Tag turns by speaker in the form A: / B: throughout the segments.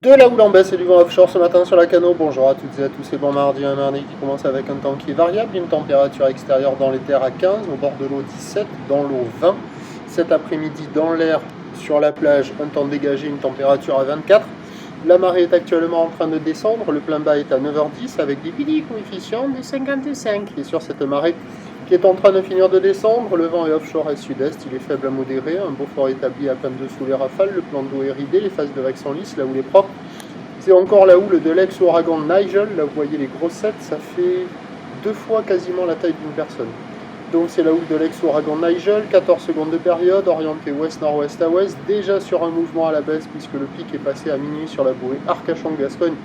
A: De la houle en baisse et du vent offshore ce matin sur la Cano. Bonjour à toutes et à tous, c'est bon mardi, un mardi qui commence avec un temps qui est variable, une température extérieure dans les terres à 15, au bord de l'eau 17, dans l'eau 20. Cet après-midi dans l'air sur la plage, un temps dégagé, une température à 24. La marée est actuellement en train de descendre, le plein bas est à 9h10 avec des petits coefficients de 55. Et sur cette marée qui est en train de finir de descendre, le vent est offshore et sud-est, il est faible à modéré, un beau fort établi à peine dessous les rafales, le plan d'eau est ridé, les phases de vagues sont lisses, la houle est propre. C'est encore la houle de l'ex-ouragan Nigel, là vous voyez les grossettes, ça fait 2 fois quasiment la taille d'une personne. Donc c'est la houle de l'ex-ouragan Nigel, 14 secondes de période, orientée ouest-nord-ouest à ouest, déjà sur un mouvement à la baisse puisque le pic est passé à minuit sur la bouée Arcachon-Gascogne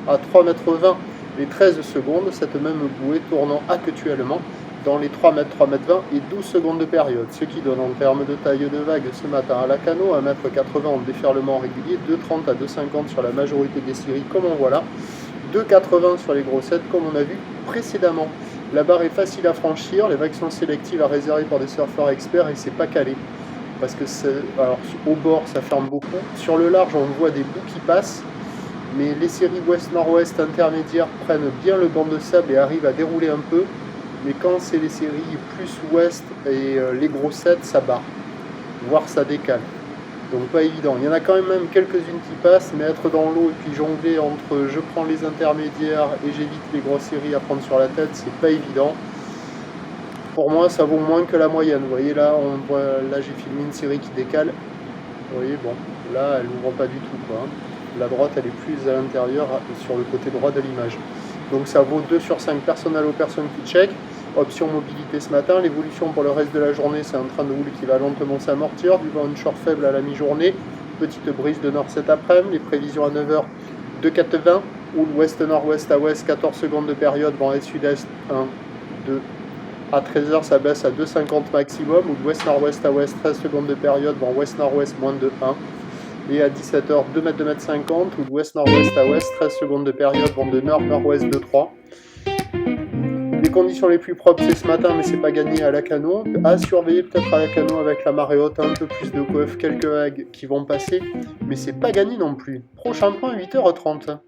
A: à 3,20 m les 13 secondes, cette même bouée tournant actuellement dans les 3 m, 3,20 m et 12 secondes de période, ce qui donne en termes de taille de vague ce matin à la Cano, 1,80 m en déferlement régulier, 2,30 à 2,50 sur la majorité des scieries comme on voit là, 2,80 sur les grossettes comme on a vu précédemment. La barre est facile à franchir, les vagues sont sélectives à réserver pour des surfeurs experts et c'est pas calé. Parce que alors, au bord ça ferme beaucoup, sur le large on voit des bouts qui passent, mais les séries ouest-nord-ouest intermédiaires prennent bien le banc de sable et arrivent à dérouler un peu. Mais quand c'est les séries plus ouest et les grossettes, ça barre, voire ça décale. Donc pas évident. Il y en a quand même quelques-unes qui passent, mais être dans l'eau et puis jongler entre je prends les intermédiaires et j'évite les grosses séries à prendre sur la tête, c'est pas évident. Pour moi, ça vaut moins que la moyenne. Vous voyez là, là j'ai filmé une série qui décale. Vous voyez, bon, là elle n'ouvre pas du tout, quoi. La droite elle est plus à l'intérieur sur le côté droit de l'image. Donc ça vaut 2 sur 5 personnel aux personnes qui check. Option mobilité ce matin, l'évolution pour le reste de la journée, c'est un train de houle qui va lentement s'amortir, du vent onshore faible à la mi-journée, petite brise de nord cet après-midi, les prévisions à 9h de 4,20, houle ouest-nord-ouest à ouest, 14 secondes de période, vent est-sud-est, 1, 2, à 13h ça baisse à 2,50 maximum, houle ouest-nord-ouest à ouest, 13 secondes de période, vent ouest-nord-ouest, moins de 1. Et à 17h, 2 m, 2,50 m, ou d'ouest-nord-ouest à ouest, 13 secondes de période, vent de nord-nord-ouest de 3. Les conditions les plus propres, c'est ce matin, mais c'est pas gagné à la Cano. À surveiller peut-être à la Cano avec la marée haute, un peu plus de coef, quelques vagues qui vont passer, mais c'est pas gagné non plus. Prochain point, 8h30.